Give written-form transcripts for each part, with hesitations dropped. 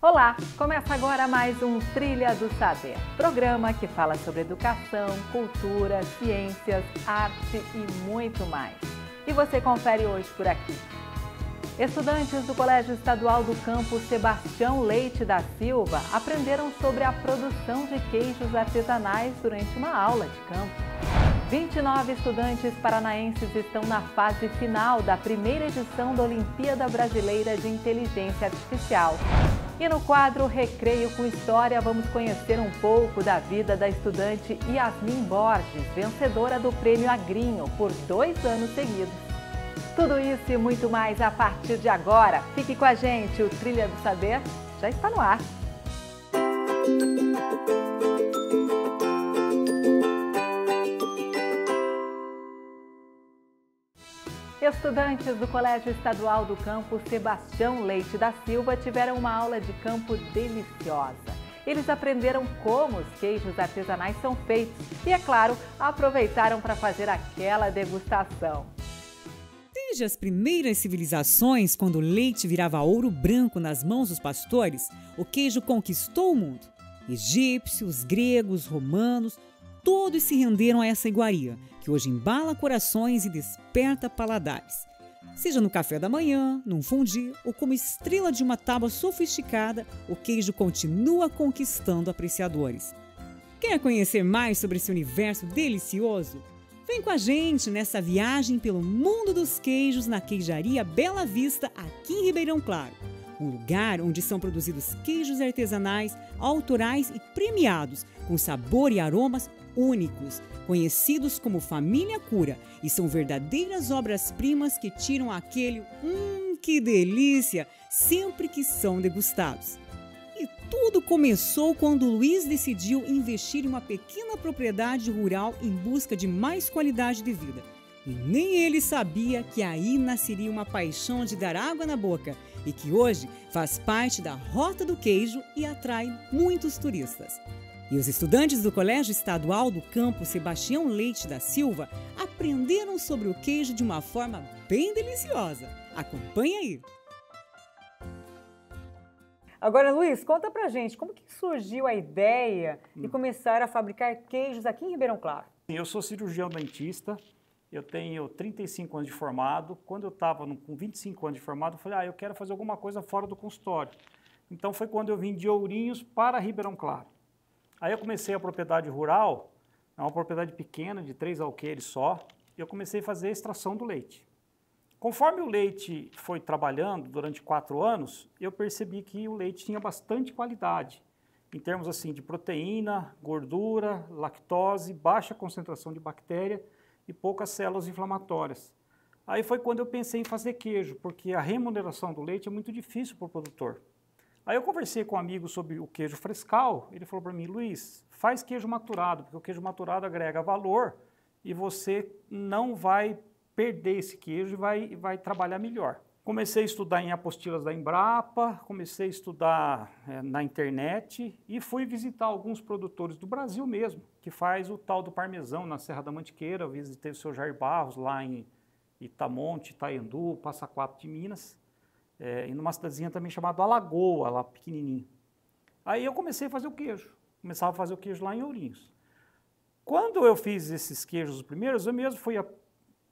Olá! Começa agora mais um Trilha do Saber, programa que fala sobre educação, cultura, ciências, arte e muito mais. E você confere hoje por aqui. Estudantes do Colégio Estadual do Campus Sebastião Leite da Silva aprenderam sobre a produção de queijos artesanais durante uma aula de campo. 29 estudantes paranaenses estão na fase final da primeira edição da Olimpíada Brasileira de Inteligência Artificial. E no quadro Recreio com História, vamos conhecer um pouco da vida da estudante Yasmin Borges, vencedora do Prêmio Agrinho por 2 anos seguidos. Tudo isso e muito mais a partir de agora. Fique com a gente, o Trilha do Saber já está no ar. Estudantes do Colégio Estadual do Campus Sebastião Leite da Silva tiveram uma aula de campo deliciosa. Eles aprenderam como os queijos artesanais são feitos e, é claro, aproveitaram para fazer aquela degustação. Desde as primeiras civilizações, quando o leite virava ouro branco nas mãos dos pastores, o queijo conquistou o mundo. Egípcios, gregos, romanos, todos se renderam a essa iguaria, que hoje embala corações e desperta paladares. Seja no café da manhã, num fondue ou como estrela de uma tábua sofisticada, o queijo continua conquistando apreciadores. Quer conhecer mais sobre esse universo delicioso? Vem com a gente nessa viagem pelo mundo dos queijos na Queijaria Bela Vista, aqui em Ribeirão Claro. Um lugar onde são produzidos queijos artesanais, autorais e premiados, com sabor e aromas únicos, conhecidos como Família Cura, e são verdadeiras obras-primas que tiram aquele que delícia sempre que são degustados. E tudo começou quando Luiz decidiu investir em uma pequena propriedade rural em busca de mais qualidade de vida. E nem ele sabia que aí nasceria uma paixão de dar água na boca e que hoje faz parte da Rota do Queijo e atrai muitos turistas. E os estudantes do Colégio Estadual do Campus Sebastião Leite da Silva aprenderam sobre o queijo de uma forma bem deliciosa. Acompanhe aí! Agora, Luiz, conta pra gente, como que surgiu a ideia de começar a fabricar queijos aqui em Ribeirão Claro? Eu sou cirurgião dentista, eu tenho 35 anos de formado. Quando eu estava com 25 anos de formado, eu falei, eu quero fazer alguma coisa fora do consultório. Então foi quando eu vim de Ourinhos para Ribeirão Claro. Aí eu comecei a propriedade rural, é uma propriedade pequena, de 3 alqueires só, e eu comecei a fazer a extração do leite. Conforme o leite foi trabalhando durante 4 anos, eu percebi que o leite tinha bastante qualidade, em termos assim de proteína, gordura, lactose, baixa concentração de bactéria e poucas células inflamatórias. Aí foi quando eu pensei em fazer queijo, porque a remuneração do leite é muito difícil para o produtor. Aí eu conversei com um amigo sobre o queijo frescal, ele falou para mim, Luiz, faz queijo maturado, porque o queijo maturado agrega valor e você não vai perder esse queijo e vai trabalhar melhor. Comecei a estudar em apostilas da Embrapa, comecei a estudar na internet e fui visitar alguns produtores do Brasil mesmo, que faz o tal do parmesão na Serra da Mantiqueira. Eu visitei o seu Jair Barros lá em Itamonte, Itaiandu, Passa Quatro de Minas. E numa cidadezinha também chamada Alagoa, lá pequenininho. Aí eu comecei a fazer o queijo, começava a fazer o queijo lá em Ourinhos. Quando eu fiz esses queijos os primeiros, eu mesmo fui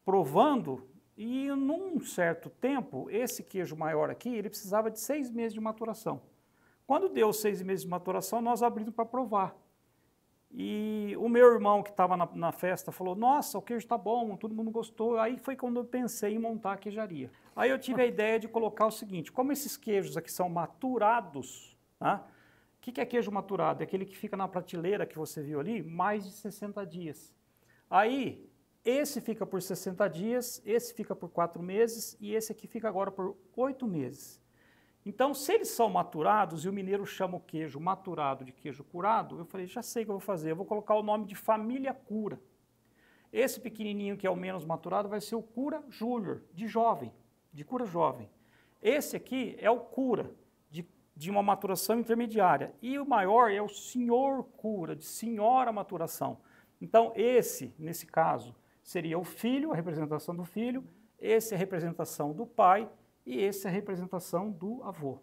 provando e num certo tempo, esse queijo maior aqui, ele precisava de 6 meses de maturação. Quando deu 6 meses de maturação, nós abrimos para provar. E o meu irmão que estava na festa falou, nossa, o queijo está bom, todo mundo gostou. Aí foi quando eu pensei em montar a queijaria. Aí eu tive a ideia de colocar o seguinte, como esses queijos aqui são maturados, tá? O que é queijo maturado? É aquele que fica na prateleira que você viu ali, mais de 60 dias. Aí, esse fica por 60 dias, esse fica por 4 meses e esse aqui fica agora por 8 meses. Então, se eles são maturados e o mineiro chama o queijo maturado de queijo curado, eu falei, já sei o que eu vou fazer, eu vou colocar o nome de Família Cura. Esse pequenininho que é o menos maturado vai ser o Cura Júnior, de jovem, de cura jovem. Esse aqui é o Cura, de uma maturação intermediária. E o maior é o Senhor Cura, de senhora maturação. Então, esse, nesse caso, seria o filho, a representação do filho, esse é a representação do pai, e essa é a representação do avô.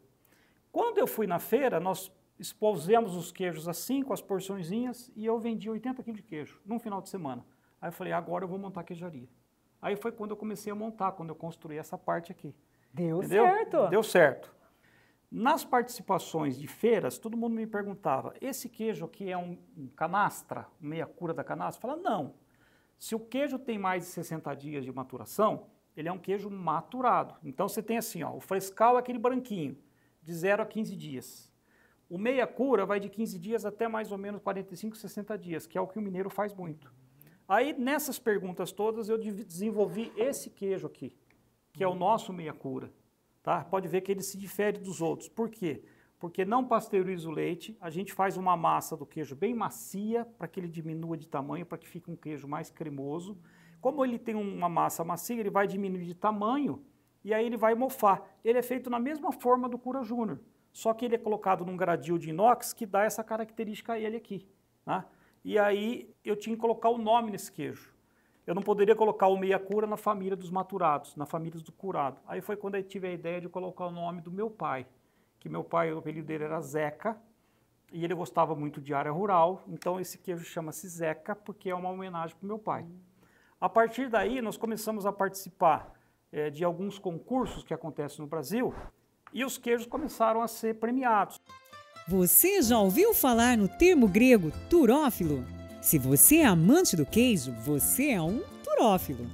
Quando eu fui na feira, nós expusemos os queijos assim, com as porçõezinhas, e eu vendi 80 quilos de queijo num final de semana. Aí eu falei, agora eu vou montar a queijaria. Aí foi quando eu comecei a montar, quando eu construí essa parte aqui. Deu Entendeu? certo. Deu certo. Nas participações de feiras, todo mundo me perguntava, esse queijo aqui é um canastra, meia cura da canastra? Eu falava, não. Se o queijo tem mais de 60 dias de maturação, ele é um queijo maturado. Então você tem assim, ó, o frescal é aquele branquinho, de 0 a 15 dias. O meia cura vai de 15 dias até mais ou menos 45, 60 dias, que é o que o mineiro faz muito. Aí nessas perguntas todas eu desenvolvi esse queijo aqui, que é o nosso meia cura. Tá? Pode ver que ele se difere dos outros. Por quê? Porque não pasteuriza o leite, a gente faz uma massa do queijo bem macia, para que ele diminua de tamanho, para que fique um queijo mais cremoso. Como ele tem uma massa macia, ele vai diminuir de tamanho e aí ele vai mofar. Ele é feito na mesma forma do Cura Júnior, só que ele é colocado num gradil de inox que dá essa característica a ele aqui. Tá? E aí eu tinha que colocar o nome nesse queijo. Eu não poderia colocar o meia cura na família dos maturados, na família do curado. Aí foi quando eu tive a ideia de colocar o nome do meu pai, que meu pai, o apelido dele era Zeca, e ele gostava muito de área rural, então esse queijo chama-se Zeca, porque é uma homenagem para o meu pai. A partir daí, nós começamos a participar de alguns concursos que acontecem no Brasil, e os queijos começaram a ser premiados. Você já ouviu falar no termo grego turófilo? Se você é amante do queijo, você é um turófilo.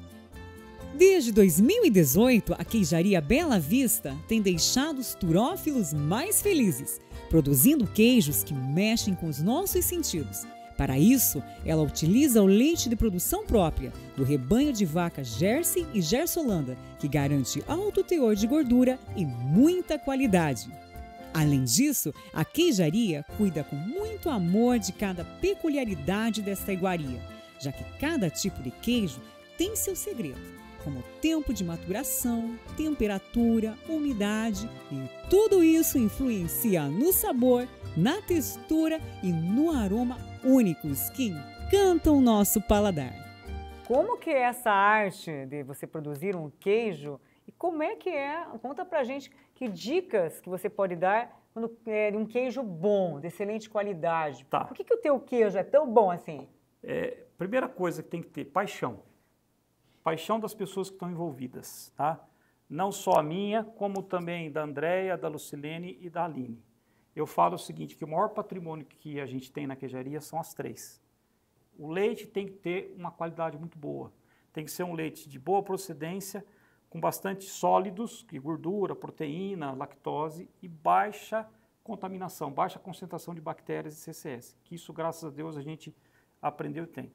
Desde 2018, a queijaria Bela Vista tem deixado os turófilos mais felizes, produzindo queijos que mexem com os nossos sentidos. Para isso, ela utiliza o leite de produção própria, do rebanho de vacas Jersey e Gersolanda, que garante alto teor de gordura e muita qualidade. Além disso, a queijaria cuida com muito amor de cada peculiaridade desta iguaria, já que cada tipo de queijo tem seu segredo, como tempo de maturação, temperatura, umidade, e tudo isso influencia no sabor, na textura e no aroma únicos que encantam o nosso paladar. Como que é essa arte de você produzir um queijo e como é que é? Conta pra gente que dicas que você pode dar quando é um queijo bom, de excelente qualidade. Tá. Por que o teu queijo é tão bom assim? Primeira coisa que tem que ter, paixão. Paixão das pessoas que estão envolvidas, tá? Não só a minha, como também da Andréia, da Lucilene e da Aline. Eu falo o seguinte, que o maior patrimônio que a gente tem na queijaria são as três. O leite tem que ter uma qualidade muito boa. Tem que ser um leite de boa procedência, com bastante sólidos, que gordura, proteína, lactose e baixa contaminação, baixa concentração de bactérias e CCS, que isso, graças a Deus, a gente aprendeu e tem.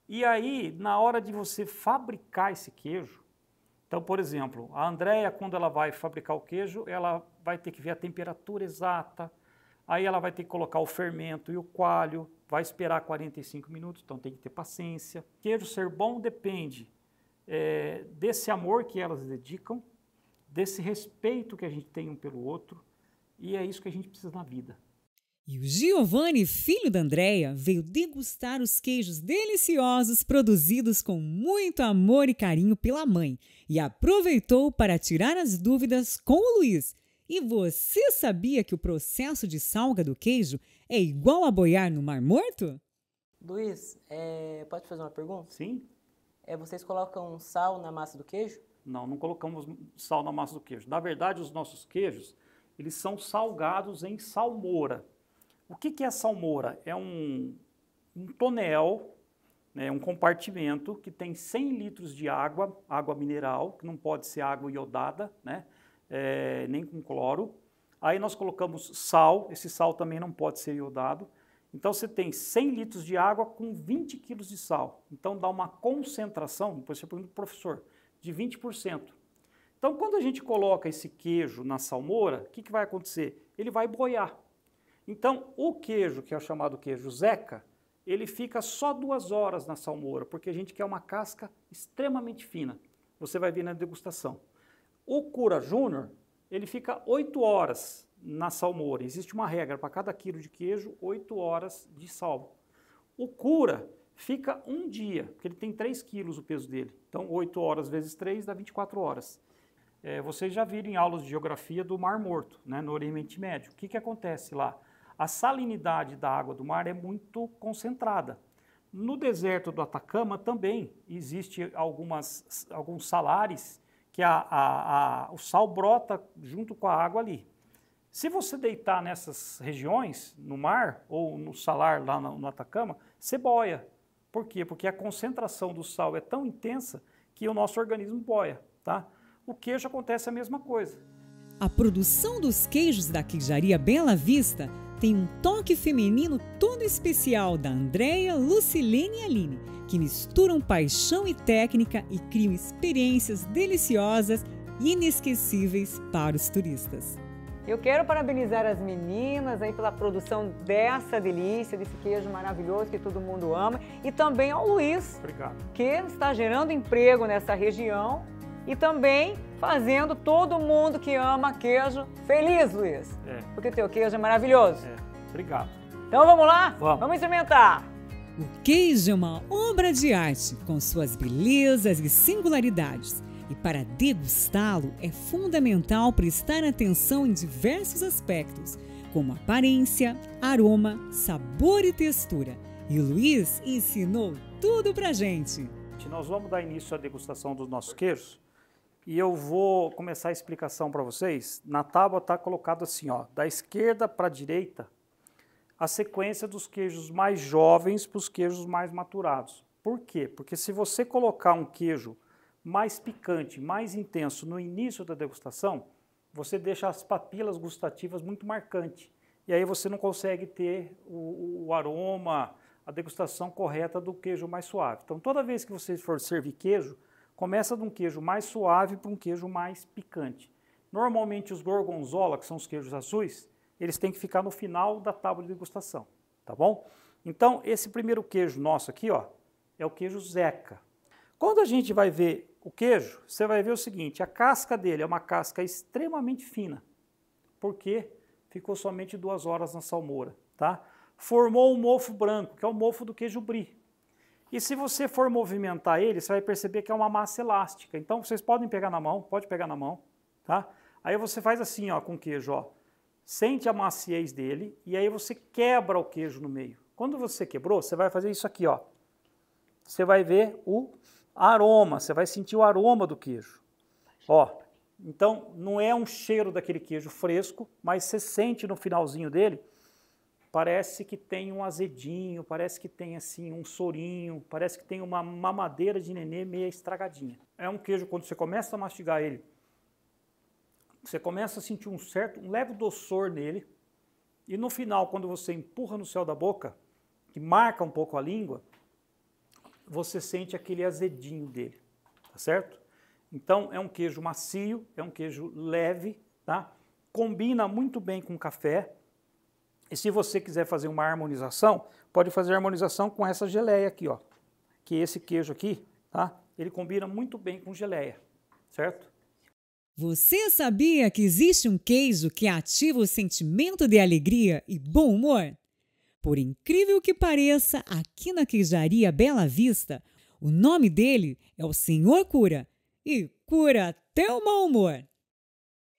E aí, na hora de você fabricar esse queijo, então, por exemplo, a Andréia, quando ela vai fabricar o queijo, ela vai ter que ver a temperatura exata, aí ela vai ter que colocar o fermento e o coalho, vai esperar 45 minutos, então tem que ter paciência. Queijo ser bom depende desse amor que elas dedicam, desse respeito que a gente tem um pelo outro, e é isso que a gente precisa na vida. E o Giovanni, filho da Andréia, veio degustar os queijos deliciosos produzidos com muito amor e carinho pela mãe e aproveitou para tirar as dúvidas com o Luiz. E você sabia que o processo de salga do queijo é igual a boiar no Mar Morto? Luiz, pode fazer uma pergunta? Sim? Vocês colocam sal na massa do queijo? Não, não colocamos sal na massa do queijo. Na verdade, os nossos queijos, eles são salgados em salmoura. O que é salmoura? É um tonel, né, um compartimento que tem 100 litros de água, água mineral, que não pode ser água iodada, né, nem com cloro. Aí nós colocamos sal, esse sal também não pode ser iodado. Então você tem 100 litros de água com 20 quilos de sal. Então dá uma concentração, depois você pergunta para o professor, de 20%. Então quando a gente coloca esse queijo na salmoura, o que vai acontecer? Ele vai boiar. Então, o queijo, que é o chamado queijo Zeca, ele fica só 2 horas na salmoura, porque a gente quer uma casca extremamente fina. Você vai ver na degustação. O Cura Júnior, ele fica 8 horas na salmoura. Existe uma regra, para cada quilo de queijo, 8 horas de sal. O Cura fica 1 dia, porque ele tem 3 quilos o peso dele. Então, 8 horas vezes 3 dá 24 horas. Vocês já viram em aulas de geografia do Mar Morto, né, no Oriente Médio. O que acontece lá? A salinidade da água do mar é muito concentrada. No deserto do Atacama também existe alguns salares que o sal brota junto com a água ali. Se você deitar nessas regiões, no mar ou no salar lá no Atacama, você boia. Por quê? Porque a concentração do sal é tão intensa que o nosso organismo boia, tá? O queijo acontece a mesma coisa. A produção dos queijos da queijaria Bela Vista tem um toque feminino todo especial da Andréia, Lucilene e Aline, que misturam paixão e técnica e criam experiências deliciosas e inesquecíveis para os turistas. Eu quero parabenizar as meninas aí pela produção dessa delícia, desse queijo maravilhoso que todo mundo ama, e também ao Luiz, Obrigado. que está gerando emprego nessa região e também fazendo todo mundo que ama queijo feliz, Luiz. Porque teu queijo é maravilhoso. Obrigado. Então vamos lá? Vamos experimentar. O queijo é uma obra de arte com suas belezas e singularidades. E para degustá-lo é fundamental prestar atenção em diversos aspectos, como aparência, aroma, sabor e textura. E o Luiz ensinou tudo pra gente. Nós vamos dar início à degustação dos nossos queijos e eu vou começar a explicação para vocês. Na tábua está colocado assim, ó, da esquerda para a direita, a sequência dos queijos mais jovens para os queijos mais maturados. Por quê? Porque se você colocar um queijo mais picante, mais intenso no início da degustação, você deixa as papilas gustativas muito marcantes. E aí você não consegue ter o aroma, a degustação correta do queijo mais suave. Então, toda vez que você for servir queijo, começa de um queijo mais suave para um queijo mais picante. Normalmente, os gorgonzola, que são os queijos azuis, eles têm que ficar no final da tábua de degustação, tá bom? Então, esse primeiro queijo nosso aqui, ó, é o queijo Zeca. Quando a gente vai ver o queijo, você vai ver o seguinte, a casca dele é uma casca extremamente fina, porque ficou somente 2 horas na salmoura, tá? Formou um mofo branco, que é o mofo do queijo brie. E se você for movimentar ele, você vai perceber que é uma massa elástica. Então, vocês podem pegar na mão, pode pegar na mão, tá? Aí você faz assim, ó, com o queijo, ó. Sente a maciez dele e aí você quebra o queijo no meio. Quando você quebrou, você vai fazer isso aqui, ó. Você vai ver o aroma, você vai sentir o aroma do queijo. Ó, então não é um cheiro daquele queijo fresco, mas você sente no finalzinho dele, parece que tem um azedinho, parece que tem assim um sorinho, parece que tem uma mamadeira de nenê meio estragadinha. É um queijo, quando você começa a mastigar ele, você começa a sentir um leve doçor nele, e no final, quando você empurra no céu da boca, que marca um pouco a língua, você sente aquele azedinho dele, tá certo? Então, é um queijo macio, é um queijo leve, tá? Combina muito bem com café. E se você quiser fazer uma harmonização, pode fazer harmonização com essa geleia aqui, ó. Que esse queijo aqui, tá? Ele combina muito bem com geleia, certo? Você sabia que existe um queijo que ativa o sentimento de alegria e bom humor? Por incrível que pareça, aqui na queijaria Bela Vista, o nome dele é o Senhor Cura e cura até o mau humor.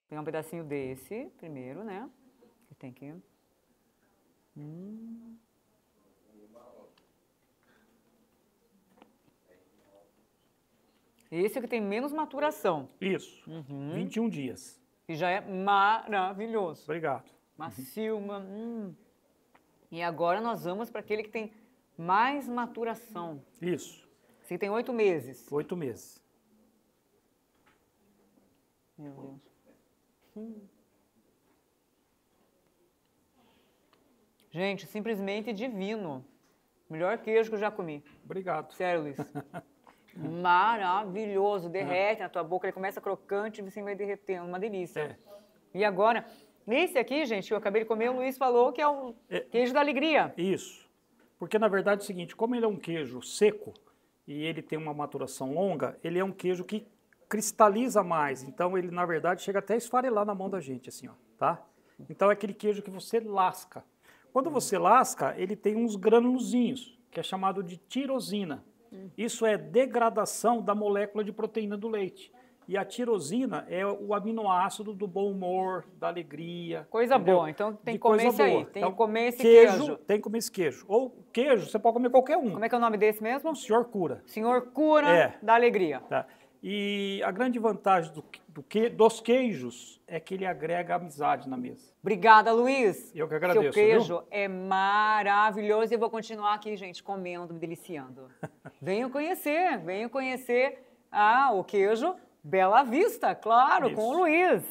Tem um pedacinho desse primeiro, né? Que tem que... Esse que tem menos maturação. Isso, 21 dias. E já é maravilhoso. Obrigado. Macio, E agora nós vamos para aquele que tem mais maturação. Isso. Esse tem 8 meses. 8 meses. Meu Deus. Gente, simplesmente divino. Melhor queijo que eu já comi. Obrigado. Sério, Luiz. Maravilhoso. Derrete na tua boca, ele começa crocante e você vai derretendo. Uma delícia. É. E agora, esse aqui, gente, que eu acabei de comer, o Luiz falou que é o queijo da alegria. Isso. Porque, na verdade, é o seguinte, como ele é um queijo seco e ele tem uma maturação longa, ele é um queijo que cristaliza mais. Então, ele, na verdade, chega até a esfarelar na mão da gente, assim, ó, tá? Então, é aquele queijo que você lasca. Quando você lasca, ele tem uns granulozinhos, que é chamado de tirosina. Isso é degradação da molécula de proteína do leite. E a tirosina é o aminoácido do bom humor, da alegria. Coisa entendeu? boa, então tem De que comer coisa esse aí, boa. tem Então, que comer esse queijo. Tem que comer esse queijo. Ou queijo, você pode comer qualquer um. Como é que é o nome desse mesmo? O senhor cura. Senhor cura da alegria. Tá? E a grande vantagem dos queijos é que ele agrega amizade na mesa. Obrigada, Luiz. Eu que agradeço, Seu queijo viu? é maravilhoso e eu vou continuar aqui, gente, comendo, me deliciando. Venham conhecer o queijo Bela Vista, claro, Isso. com o Luiz.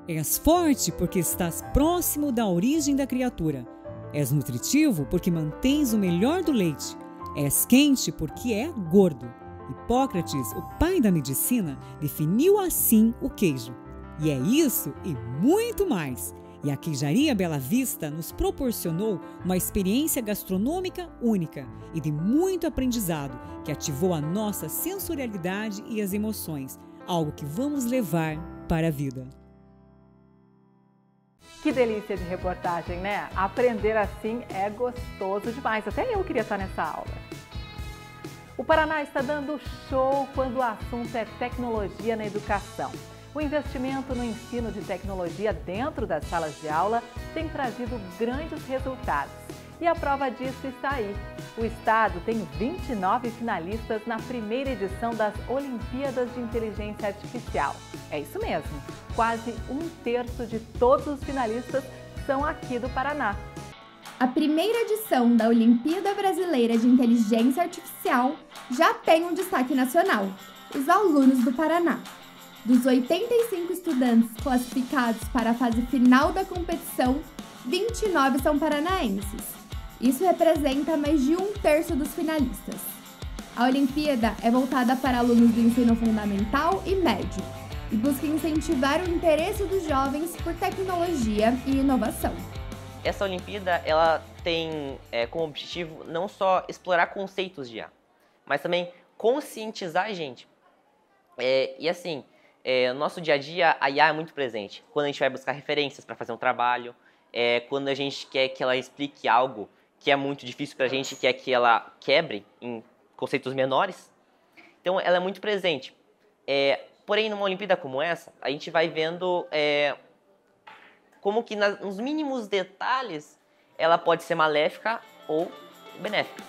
És forte porque estás próximo da origem da criatura. És nutritivo porque mantens o melhor do leite. És quente porque é gordo. Hipócrates, o pai da medicina, definiu assim o queijo. E é isso e muito mais. E a Queijaria Bela Vista nos proporcionou uma experiência gastronômica única e de muito aprendizado que ativou a nossa sensorialidade e as emoções, algo que vamos levar para a vida. Que delícia de reportagem, né? Aprender assim é gostoso demais. Até eu queria estar nessa aula. O Paraná está dando show quando o assunto é tecnologia na educação. O investimento no ensino de tecnologia dentro das salas de aula tem trazido grandes resultados. E a prova disso está aí. O estado tem 29 finalistas na primeira edição das Olimpíadas de Inteligência Artificial. É isso mesmo, quase 1/3 de todos os finalistas são aqui do Paraná. A primeira edição da Olimpíada Brasileira de Inteligência Artificial já tem um destaque nacional: os alunos do Paraná. Dos 85 estudantes classificados para a fase final da competição, 29 são paranaenses. Isso representa mais de 1/3 dos finalistas. A Olimpíada é voltada para alunos do ensino fundamental e médio e busca incentivar o interesse dos jovens por tecnologia e inovação. Essa Olimpíada, ela tem como objetivo não só explorar conceitos de IA, mas também conscientizar a gente. No nosso dia a dia, a IA é muito presente. Quando a gente vai buscar referências para fazer um trabalho, quando a gente quer que ela explique algo que é muito difícil para a gente, quer que ela quebre em conceitos menores. Então, ela é muito presente. Porém, numa Olimpíada como essa, a gente vai vendo como que nos mínimos detalhes ela pode ser maléfica ou benéfica.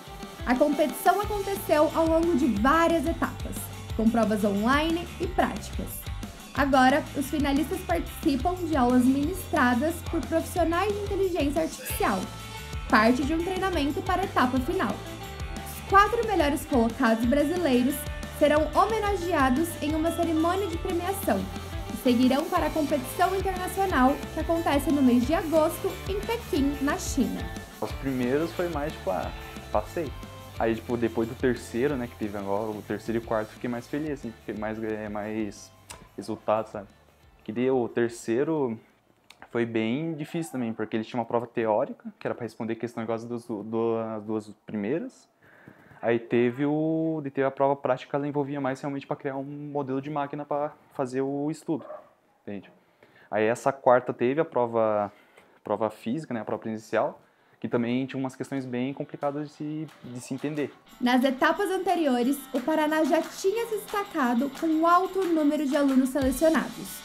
A competição aconteceu ao longo de várias etapas, com provas online e práticas. Agora, os finalistas participam de aulas ministradas por profissionais de inteligência artificial, parte de um treinamento para a etapa final. Os 4 melhores colocados brasileiros serão homenageados em uma cerimônia de premiação e seguirão para a competição internacional que acontece no mês de agosto em Pequim, na China. Os primeiros foi mais passei. Aí, depois do terceiro, né, que teve agora, o terceiro e o quarto, fiquei mais feliz, assim, fiquei mais resultado, sabe? O terceiro foi bem difícil também, porque ele tinha uma prova teórica, que era para responder questão igual das duas primeiras. Aí teve a prova prática, que ela envolvia mais realmente para criar um modelo de máquina para fazer o estudo, entende? Aí essa quarta teve a prova física, né, a prova presencial, que também tinha umas questões bem complicadas de se entender. Nas etapas anteriores, o Paraná já tinha se destacado com um alto número de alunos selecionados.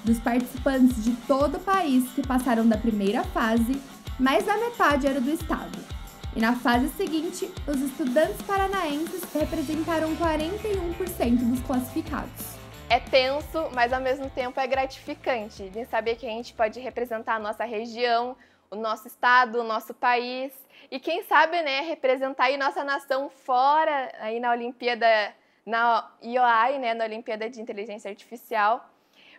Dos participantes de todo o país que passaram da primeira fase, mais da metade era do estado. E na fase seguinte, os estudantes paranaenses representaram 41% dos classificados. É tenso, mas ao mesmo tempo é gratificante de saber que a gente pode representar a nossa região, o nosso estado, o nosso país e quem sabe, né, representar aí nossa nação fora aí na Olimpíada, na IOI, né, na Olimpíada de Inteligência Artificial,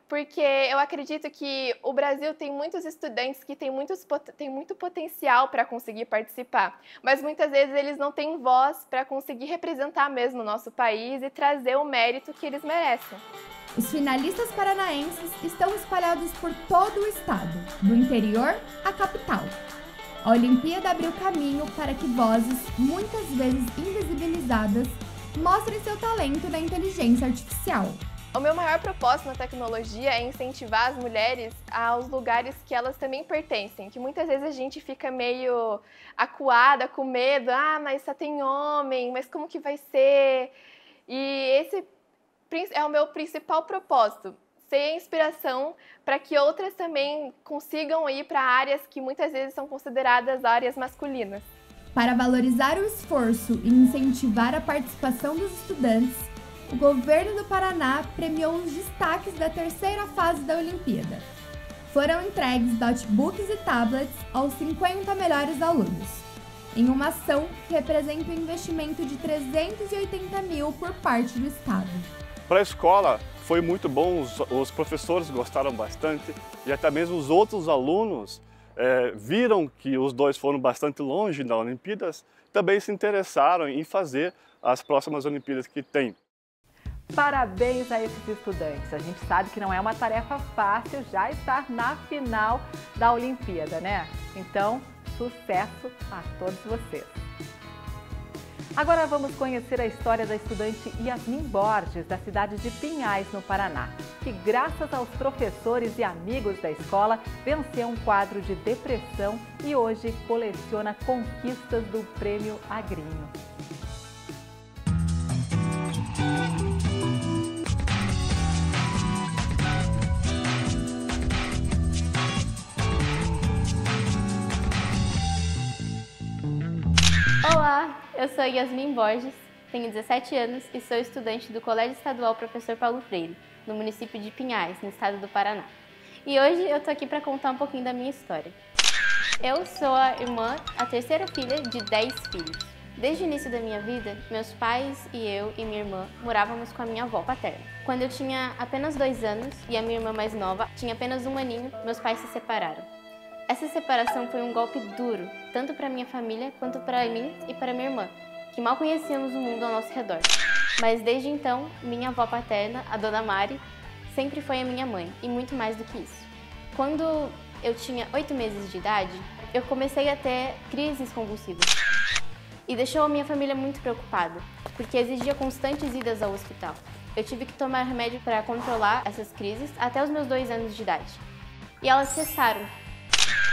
porque eu acredito que o Brasil tem muitos estudantes que têm muito potencial para conseguir participar, mas muitas vezes eles não têm voz para conseguir representar mesmo o nosso país e trazer o mérito que eles merecem. Os finalistas paranaenses estão espalhados por todo o estado, do interior à capital. A Olimpíada abriu caminho para que vozes, muitas vezes invisibilizadas, mostrem seu talento na inteligência artificial. O meu maior propósito na tecnologia é incentivar as mulheres aos lugares que elas também pertencem, que muitas vezes a gente fica meio acuada, com medo, mas só tem homem, mas como que vai ser? E esse é o meu principal propósito, ser inspiração para que outras também consigam ir para áreas que muitas vezes são consideradas áreas masculinas. Para valorizar o esforço e incentivar a participação dos estudantes, o governo do Paraná premiou os destaques da terceira fase da Olimpíada. Foram entregues notebooks e tablets aos 50 melhores alunos, em uma ação que representa um investimento de 380 mil por parte do Estado. Para a escola foi muito bom, os professores gostaram bastante e até mesmo os outros alunos viram que os dois foram bastante longe nas Olimpíadas, também se interessaram em fazer as próximas Olimpíadas que tem. Parabéns a esses estudantes. A gente sabe que não é uma tarefa fácil já estar na final da Olimpíada, né? Então, sucesso a todos vocês. Agora vamos conhecer a história da estudante Yasmin Borges, da cidade de Pinhais, no Paraná, que graças aos professores e amigos da escola venceu um quadro de depressão e hoje coleciona conquistas do Prêmio Agrinho. Olá, eu sou Yasmin Borges, tenho 17 anos e sou estudante do Colégio Estadual Professor Paulo Freire, no município de Pinhais, no estado do Paraná. E hoje eu tô aqui para contar um pouquinho da minha história. Eu sou a terceira filha de 10 filhos. Desde o início da minha vida, meus pais e eu e minha irmã morávamos com a minha avó paterna. Quando eu tinha apenas 2 anos e a minha irmã mais nova tinha apenas 1 aninho, meus pais se separaram. Essa separação foi um golpe duro, tanto para minha família quanto para mim e para minha irmã, que mal conhecíamos o mundo ao nosso redor. Mas desde então, minha avó paterna, a Dona Mari, sempre foi a minha mãe, e muito mais do que isso. Quando eu tinha 8 meses de idade, eu comecei a ter crises convulsivas. E deixou a minha família muito preocupada, porque exigia constantes idas ao hospital. Eu tive que tomar remédio para controlar essas crises até os meus 2 anos de idade. E elas cessaram.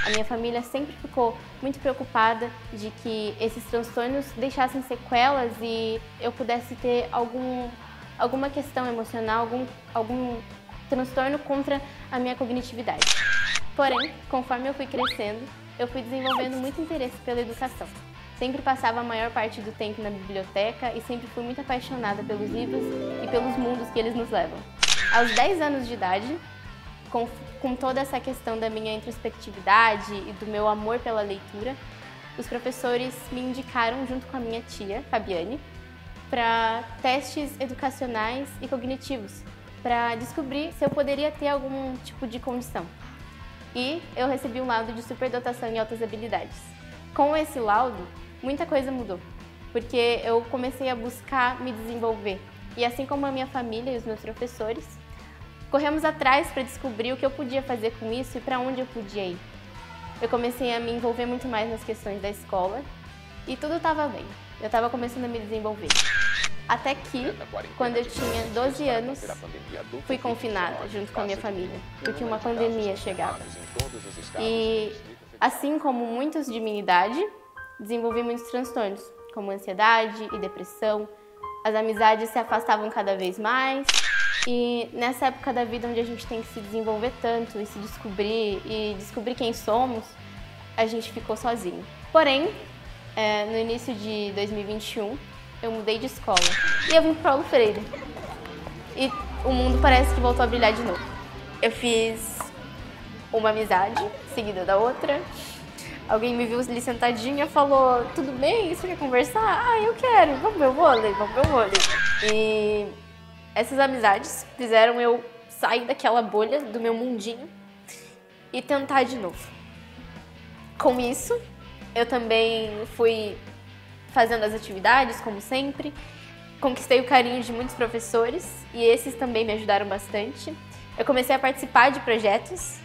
A minha família sempre ficou muito preocupada de que esses transtornos deixassem sequelas e eu pudesse ter alguma questão emocional, algum transtorno contra a minha cognitividade. Porém, conforme eu fui crescendo, eu fui desenvolvendo muito interesse pela educação. Sempre passava a maior parte do tempo na biblioteca e sempre fui muito apaixonada pelos livros e pelos mundos que eles nos levam. Aos 10 anos de idade, com toda essa questão da minha introspectividade e do meu amor pela leitura, os professores me indicaram, junto com a minha tia, Fabiane, para testes educacionais e cognitivos, para descobrir se eu poderia ter algum tipo de condição. E eu recebi um laudo de superdotação em altas habilidades. Com esse laudo, muita coisa mudou, porque eu comecei a buscar me desenvolver. E assim como a minha família e os meus professores, corremos atrás para descobrir o que eu podia fazer com isso e para onde eu podia ir. Eu comecei a me envolver muito mais nas questões da escola e tudo estava bem. Eu estava começando a me desenvolver. Até que, quando eu tinha 12 anos, fui confinada junto com a minha família, porque uma pandemia chegava. E, assim como muitos de minha idade, desenvolvi muitos transtornos, como ansiedade e depressão. As amizades se afastavam cada vez mais. E nessa época da vida onde a gente tem que se desenvolver tanto e se descobrir e descobrir quem somos, a gente ficou sozinho. Porém, no início de 2021, eu mudei de escola e eu vim para Paulo Freire. E o mundo parece que voltou a brilhar de novo. Eu fiz uma amizade seguida da outra. Alguém me viu ali sentadinha e falou: tudo bem? Você quer conversar? Ah, eu quero. Vamos ver o vôlei, vamos ver o vôlei. E essas amizades fizeram eu sair daquela bolha do meu mundinho e tentar de novo. Com isso, eu também fui fazendo as atividades, como sempre. Conquistei o carinho de muitos professores e esses também me ajudaram bastante. Eu comecei a participar de projetos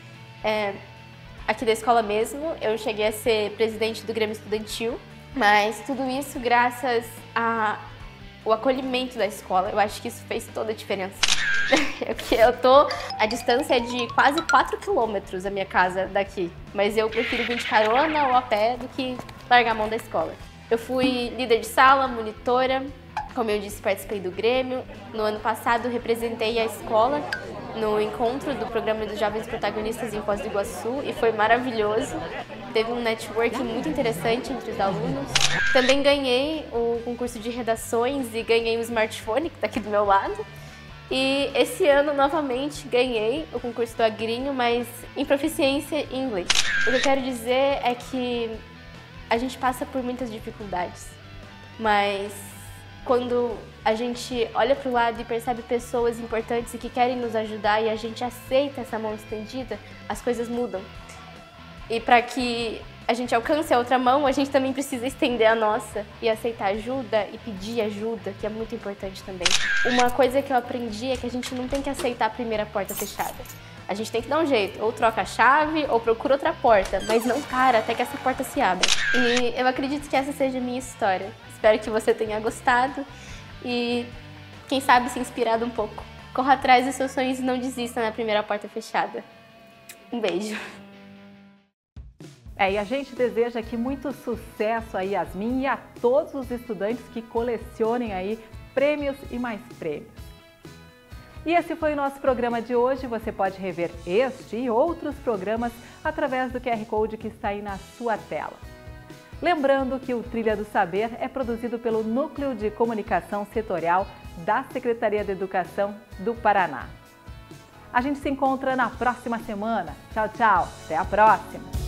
aqui da escola mesmo. Eu cheguei a ser presidente do Grêmio Estudantil, mas tudo isso graças ao acolhimento da escola. Eu acho que isso fez toda a diferença. A distância é de quase 4 quilômetros a minha casa daqui, mas eu prefiro vir de carona ou a pé do que largar a mão da escola. Eu fui líder de sala, monitora, Como eu disse, participei do Grêmio. No ano passado, representei a escola no encontro do programa dos Jovens Protagonistas em Foz do Iguaçu e foi maravilhoso. Teve um networking muito interessante entre os alunos. Também ganhei o concurso de redações e ganhei um smartphone, que está aqui do meu lado. E esse ano, novamente, ganhei o concurso do Agrinho, mas em proficiência em inglês. O que eu quero dizer é que a gente passa por muitas dificuldades, mas quando a gente olha para o lado e percebe pessoas importantes e que querem nos ajudar e a gente aceita essa mão estendida, as coisas mudam. E para que a gente alcance a outra mão, a gente também precisa estender a nossa e aceitar ajuda e pedir ajuda, que é muito importante também. Uma coisa que eu aprendi é que a gente não tem que aceitar a primeira porta fechada. A gente tem que dar um jeito, ou troca a chave, ou procura outra porta, mas não para até que essa porta se abra. E eu acredito que essa seja a minha história. Espero que você tenha gostado e, quem sabe, se inspirado um pouco. Corra atrás dos seus sonhos e não desista na primeira porta fechada. Um beijo. E a gente deseja aqui muito sucesso a Yasmin e a todos os estudantes que colecionem aí prêmios e mais prêmios. E esse foi o nosso programa de hoje. Você pode rever este e outros programas através do QR Code que está aí na sua tela. Lembrando que o Trilha do Saber é produzido pelo Núcleo de Comunicação Setorial da Secretaria de Educação do Paraná. A gente se encontra na próxima semana. Tchau, tchau. Até a próxima.